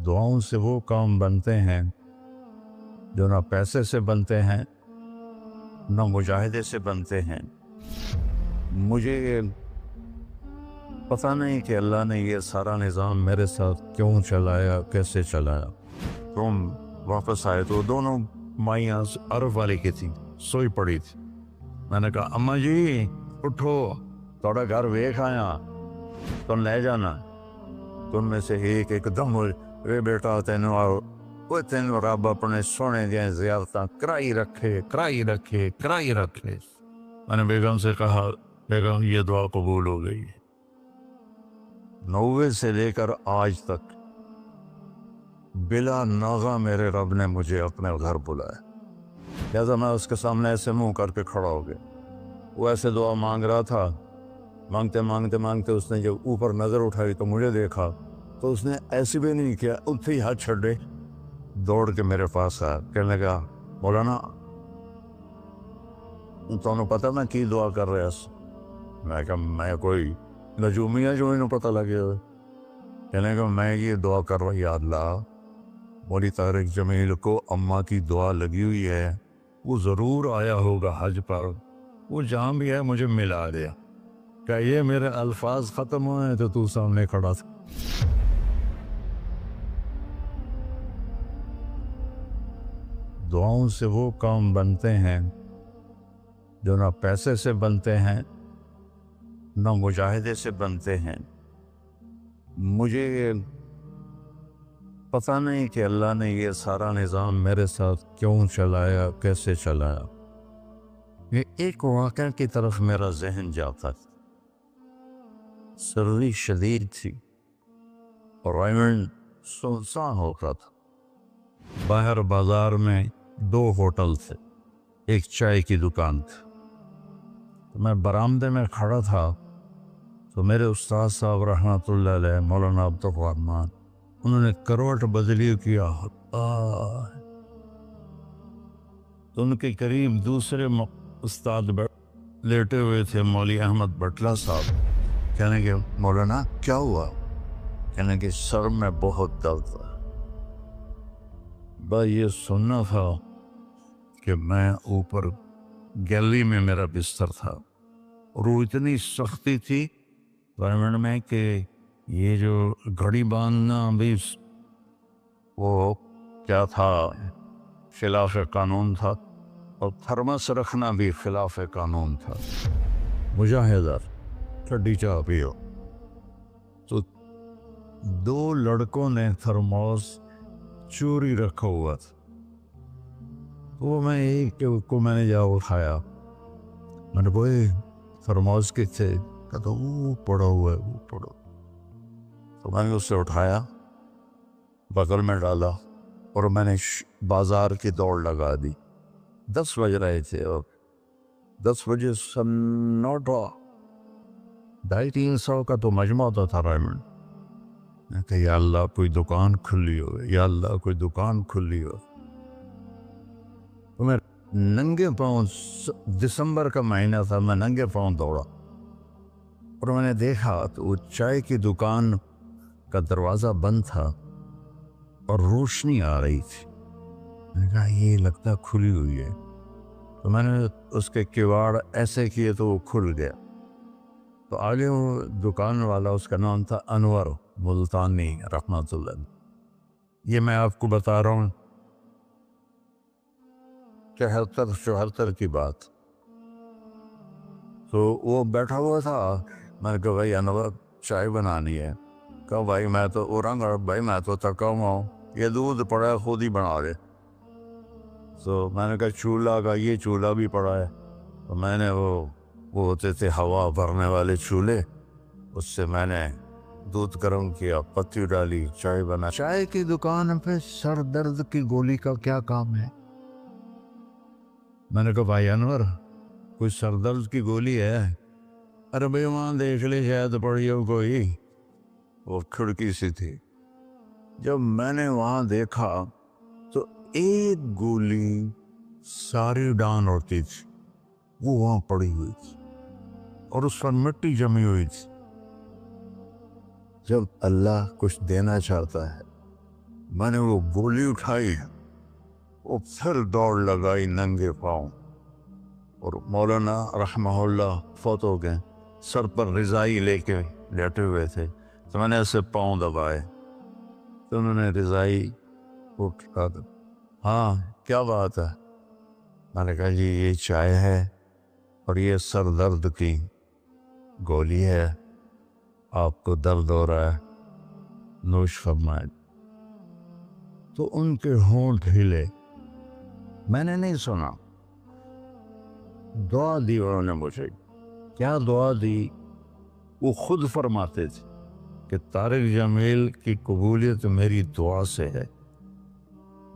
دعاؤں سے وہ کام بنتے ہیں جو نہ پیسے سے بنتے ہیں نہ مجاہدے سے بنتے ہیں۔ مجھے پتہ نہیں کہ اللہ نے یہ سارا نظام میرے ساتھ کیوں چلایا، کیسے چلایا۔ تم واپس آئے تو دونوں مائیاں عرب والی کی تھی، سوئی پڑی تھی۔ میں نے کہا اماں جی اٹھو، تھوڑا گھر ویکھ آیا، تم لے جانا۔ تم میں سے ایک دم وے بیٹا تینوں رب اپنے سونے دیا زیارتاں کرائی رکھے۔ میں نے بیگم سے کہا بیگم یہ دعا قبول ہو گئی۔ 90 سے لے کر آج تک بلا ناغہ میرے رب نے مجھے اپنے گھر بلایا، لہذا میں اس کے سامنے ایسے منہ کر کے کھڑا ہو گیا۔ وہ ایسے دعا مانگ رہا تھا، مانگتے اس نے جب اوپر نظر اٹھائی تو مجھے دیکھا تو اس نے ایسے بھی نہیں کیا، اتنے ہی ہاتھ چھڑے دوڑ کے میرے پاس آیا، کہنے لگا مولانا تمہیں پتہ میں کی دعا کر رہا ہوں؟ میں کہا میں کوئی نجومیہ جو انہوں پتہ لگے ہوئے۔ کہنے لگا میں یہ دعا کر رہا ہوں، یا اللہ مولی طارق جمیل کو اماں کی دعا لگی ہوئی ہے، وہ ضرور آیا ہوگا حج پر، وہ جہاں بھی ہے مجھے ملا دیا۔ کہ یہ میرے الفاظ ختم ہوئے تو تو سامنے کھڑا تھا۔ دعاؤں سے وہ کام بنتے ہیں جو نہ پیسے سے بنتے ہیں نہ مجاہدے سے بنتے ہیں۔ مجھے پتہ نہیں کہ اللہ نے یہ سارا نظام میرے ساتھ کیوں چلایا، کیسے چلایا۔ یہ ایک واقعہ کی طرف میرا ذہن جاتا تھا۔ سردی شدید تھی اور ریمنڈ سنسان ہو رہا تھا۔ باہر بازار میں 2 ہوٹل تھے، ایک چائے کی دکان تھی۔ تو میں برآمدے میں کھڑا تھا تو میرے استاد صاحب رحمۃ اللہ علیہ مولانا عبدالرحمن، انہوں نے کروٹ بدلی کیا، تو ان کے قریب دوسرے استاد لیٹے ہوئے تھے، مولوی احمد بٹلہ صاحب۔ کہنے کہ مولانا کیا ہوا؟ کہنے کہ سر میں بہت درد ہے۔ بس یہ سننا تھا کہ میں اوپر گیلری میں میرا بستر تھا اور وہ اتنی سختی تھی گورنمنٹ میں کہ یہ جو گھڑی باندھنا بھی وہ کیا تھا، خلاف قانون تھا، اور تھرمس رکھنا بھی خلاف قانون تھا۔ مجاہدہ ٹھنڈی چاہ پیو، تو 2 لڑکوں نے تھرموس چوری رکھا ہوا تھا، تو وہ میں ایک کو میں نے جا اٹھایا، میں نے بوئے تھرموس کے تھے، کہتا وہ پڑا ہوا ہے، وہ پڑا۔ تو میں نے اس سے اٹھایا، بغل میں ڈالا اور میں نے بازار کی دوڑ لگا دی۔ 10 بج رہے تھے اور 10 بجے سناٹا، 250-300 کا تو مجمع ہوتا تھا ریمنڈ۔ میں کہا یا اللہ کوئی دکان کھلی ہو، یا اللہ کوئی دکان کھلی ہو۔ تو میں ننگے پاؤں، دسمبر کا مہینہ تھا، میں ننگے پاؤں دوڑا اور میں نے دیکھا تو وہ چائے کی دکان کا دروازہ بند تھا اور روشنی آ رہی تھی۔ میں نے کہا یہ لگتا کھلی ہوئی ہے، تو میں نے اس کے کواڑ ایسے کیے تو وہ کھل گیا۔ تو آگے وہ دکان والا، اس کا نام تھا انور ملتانی رحمۃ اللہ۔ یہ میں آپ کو بتا رہا ہوں 73-74 کی بات۔ تو وہ بیٹھا ہوا تھا، میں نے کہا بھائی انور چائے بنانی ہے۔ کہا بھائی میں تو بھائی میں تو تھکا ہوا ہوں، یہ دودھ پڑا ہے خود ہی بنا دے۔ تو میں نے کہا چولہا کا یہ چولہا بھی پڑا ہے، تو میں نے وہ ہوتے تھے ہوا بھرنے والے چولہے، اس سے میں نے دودھ گرم کیا، پتی ڈالی، چائے بنا۔ چائے کی دکان پہ سر درد کی گولی کا کیا کام ہے؟ میں نے کہا بھائی انور کوئی سر درد کی گولی ہے؟ ارے بھائی وہاں دیکھ لے شاید پڑی ہو کوئی، وہ کھڑکی سی تھی۔ جب میں نے وہاں دیکھا تو ایک گولی ساری ڈان ہوتی تھی وہ وہاں پڑی ہوئی تھی اور اس پر مٹی جمی ہوئی تھی۔ جب اللہ کچھ دینا چاہتا ہے میں نے وہ گولی اٹھائی، وہ پھر دوڑ لگائی ننگے پاؤں، اور مولانا رحمہ اللہ فوت ہو گئے، سر پر رضائی لے کے لیٹے ہوئے تھے، تو میں نے ایسے پاؤں دبائے تو انہوں نے رضائی اٹھا کر، ہاں کیا بات ہے؟ میں نے کہا جی یہ چائے ہے اور یہ سر درد کی گولی ہے، آپ کو درد ہو رہا ہے، نوش فرمائے۔ تو ان کے ہونٹ ہلے، میں نے نہیں سنا، دعا دی انہوں نے مجھے۔ کیا دعا دی؟ وہ خود فرماتے تھے کہ طارق جمیل کی قبولیت میری دعا سے ہے،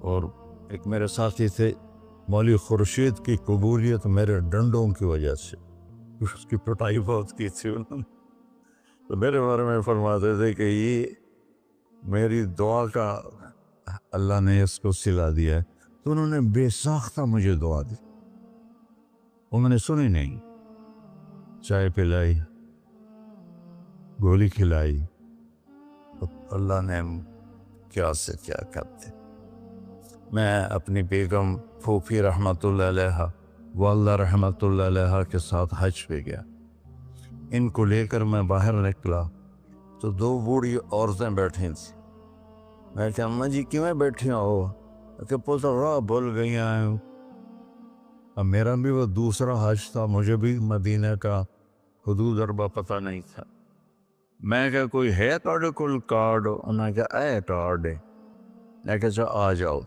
اور ایک میرے ساتھی تھے مولوی خورشید کی قبولیت میرے ڈنڈوں کی وجہ سے، اس کی پٹائی بہت کی تھی انہوں نے، تو میرے بارے میں فرماتے تھے کہ یہ میری دعا کا اللہ نے اس کو سلا دیا ہے۔ تو انہوں نے بے ساختہ مجھے دعا دی، انہوں نے سنی نہیں، چائے پلائی، گولی کھلائی، تو اللہ نے کیا سے کیا کرتے۔ میں اپنی بیگم پھوپھی رحمۃ اللہ علیہ، والدہ رحمۃ اللہ علیہ کے ساتھ حج پہ گیا، ان کو لے کر میں باہر نکلا تو دو بوڑھی عورتیں بیٹھی تھیں۔ میں کہا اماں جی کیوں بیٹھی ہو؟ کہ پوتا راہ بھول گئی ہیں۔ اب میرا بھی وہ دوسرا حج تھا، مجھے بھی مدینہ کا حدود اربا پتہ نہیں تھا۔ میں کہا کوئی ہے تھوڑے کول کارڈ؟ انہوں نے کہا اے کارڈ ہے۔ میں کہا چا آ جاؤ،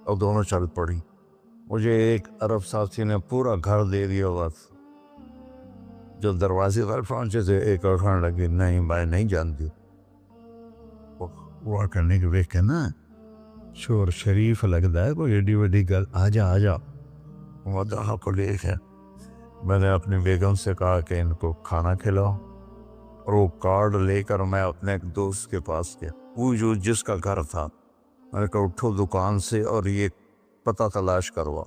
اور دونوں چل پڑی۔ مجھے ایک عرب ساتھی نے پورا گھر دے دیا ہوا تھا۔ جو دروازے پر پہنچے تھے ایک اور کھانے لگی، نہیں میں نہیں جانتی، وہ کرنے کے دیکھ کے نا شور شریف لگتا ہے، کوئی ایڈی وڈی گل، آ جا آ جا۔ وہاں کو لے کے میں نے اپنی بیگم سے کہا کہ ان کو کھانا کھلاؤ، اور وہ کارڈ لے کر میں اپنے ایک دوست کے پاس گیا، وہ جو جس کا گھر تھا۔ میں نے کہا اٹھو دکان سے اور یہ پتہ تلاش کروا۔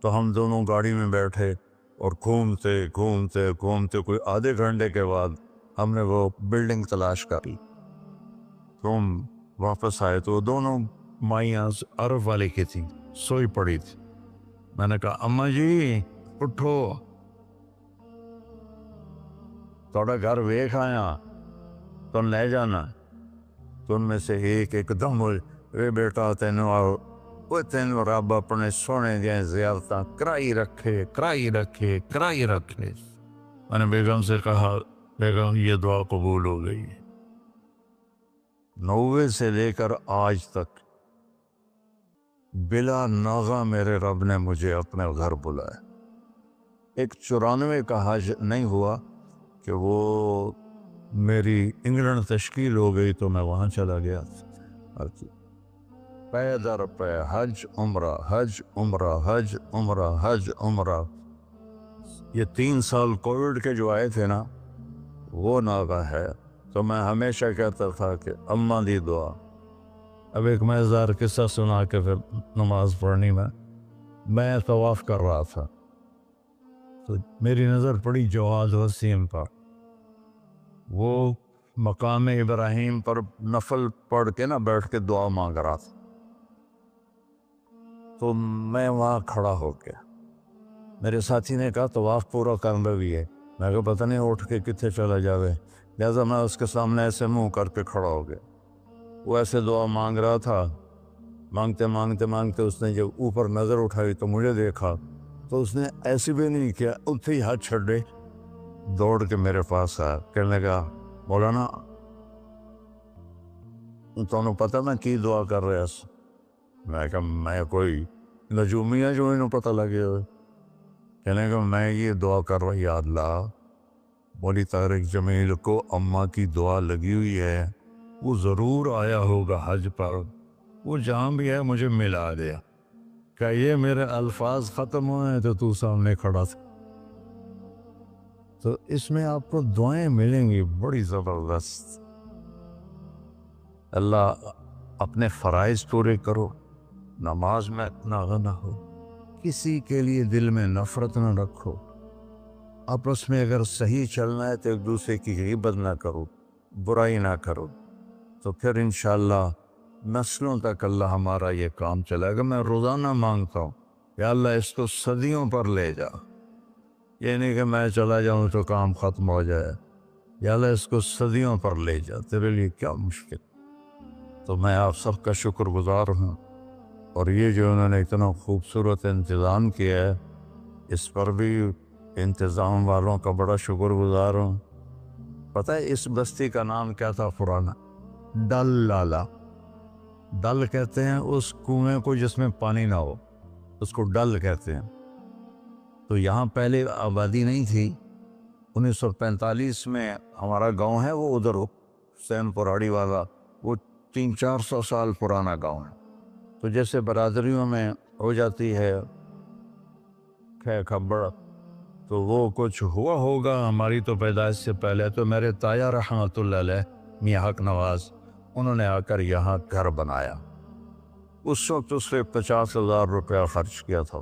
تو ہم دونوں گاڑی میں بیٹھے اور گھومتے گھومتے گھومتے کوئی آدھے گھنٹے کے بعد ہم نے وہ بلڈنگ تلاش کر لی۔ تو ہم واپس آئے تو دونوں مائیاں عرب والے کی تھیں، سوئی پڑی تھی۔ میں نے کہا اماں جی اٹھو، تھوڑا گھر ویکھ آیا، تم لے جانا۔ تو ان میں سے ایک دم اے بیٹا تینوں رب اپنے سونے دیا زیارتاں کرائی رکھے۔ میں نے بیگم سے کہا بیگم یہ دعا قبول ہو گئی ہے۔ 90 سے لے کر آج تک بلا ناغہ میرے رب نے مجھے اپنے گھر بلایا۔ ایک 94 کا حج نہیں ہوا کہ وہ میری انگلینڈ تشکیل ہو گئی تو میں وہاں چلا گیا، پے در پے حج عمرہ حج عمرہ حج عمرہ حج عمرہ۔ یہ 3 سال کووڈ کے جو آئے تھے نا وہ ناغہ ہے۔ تو میں ہمیشہ کہتا تھا کہ اماں دی دعا۔ اب ایک مزیدار قصہ سنا کے پھر نماز پڑھنی میں طواف کر رہا تھا تو میری نظر پڑی جواد وسیم پر، وہ مقام ابراہیم پر نفل پڑھ کے نا بیٹھ کے دعا مانگ رہا تھا۔ تو میں وہاں کھڑا ہو گیا، میرے ساتھی نے کہا طواف پورا کرنا بھی ہے۔ میں کہا پتہ نہیں اٹھ کے کتنے چلا جاوے، لہٰذا میں اس کے سامنے ایسے منہ کر کے کھڑا ہو گیا۔ وہ ایسے دعا مانگ رہا تھا، مانگتے اس نے جب اوپر نظر اٹھائی تو مجھے دیکھا، تو اس نے ایسے بھی نہیں کیا، اتھے ہی ہاتھ چھڑے دوڑ کے میرے پاس آیا، کہنے لگا مولانا تمہیں پتہ میں کی دعا کر رہا سا؟ میں کہا میں کوئی نجومی ہے جو انہوں پتہ لگے ہوئے؟ کہنے لگا میں یہ دعا کر رہا، یا اللہ مولی طارق جمیل کو اماں کی دعا لگی ہوئی ہے، وہ ضرور آیا ہوگا حج پر، وہ جہاں بھی ہے مجھے ملا دیا۔ کہ یہ میرے الفاظ ختم ہوئے تو تو سامنے کھڑا تھا۔ تو اس میں آپ کو دعائیں ملیں گی بڑی زبردست۔ اللہ اپنے فرائض پورے کرو، نماز میں ناغہ نہ ہو، کسی کے لیے دل میں نفرت نہ رکھو، آپس میں اگر صحیح چلنا ہے تو ایک دوسرے کی غیبت نہ کرو، برائی نہ کرو، تو پھر انشاءاللہ نسلوں تک اللہ ہمارا یہ کام چلے گا۔ میں روزانہ مانگتا ہوں یا اللہ اس کو صدیوں پر لے جا، یہ نہیں کہ میں چلا جاؤں تو کام ختم ہو جائے، یا اللہ اس کو صدیوں پر لے جا، تیرے لیے کیا مشکل۔ تو میں آپ سب کا شکر گزار ہوں، اور یہ جو انہوں نے اتنا خوبصورت انتظام کیا ہے اس پر بھی انتظام والوں کا بڑا شکر گزار ہوں۔ پتہ ہے اس بستی کا نام کیا تھا پرانا؟ ڈل لالا۔ ڈل کہتے ہیں اس کنویں کو جس میں پانی نہ ہو، اس کو ڈل کہتے ہیں۔ تو یہاں پہلے آبادی نہیں تھی۔ 1945 میں ہمارا گاؤں ہے وہ ادھر حسین پراڑی والا، وہ 300-400 سال پرانا گاؤں ہے۔ تو جیسے برادریوں میں ہو جاتی ہے خبر، تو وہ کچھ ہوا ہوگا ہماری تو پیدائش سے پہلے۔ تو میرے تایا رحمۃ اللہ علیہ میاں حق نواز، انہوں نے آ کر یہاں گھر بنایا۔ اس وقت اس سے 50,000 روپیہ خرچ کیا تھا۔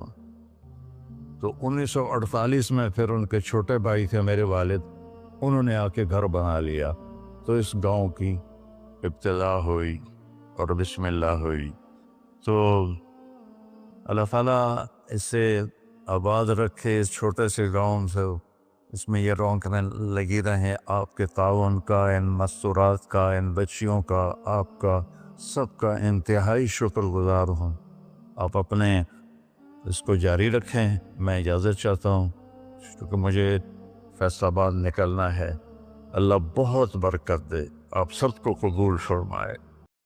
تو 1948 میں پھر ان کے چھوٹے بھائی تھے میرے والد، انہوں نے آ کے گھر بنا لیا۔ تو اس گاؤں کی ابتدا ہوئی اور بسم اللہ ہوئی۔ تو اللہ تعالیٰ اسے آباد رکھے، اس چھوٹے سے گاؤں سے اس میں یہ رونقیں لگی رہیں۔ آپ کے تعاون کا، ان مستورات کا، ان بچیوں کا، آپ کا سب کا انتہائی شکر گزار ہوں۔ آپ اپنے اس کو جاری رکھیں۔ میں اجازت چاہتا ہوں کیونکہ مجھے فیصل آباد نکلنا ہے۔ اللہ بہت برکت دے، آپ سب کو قبول فرمائے۔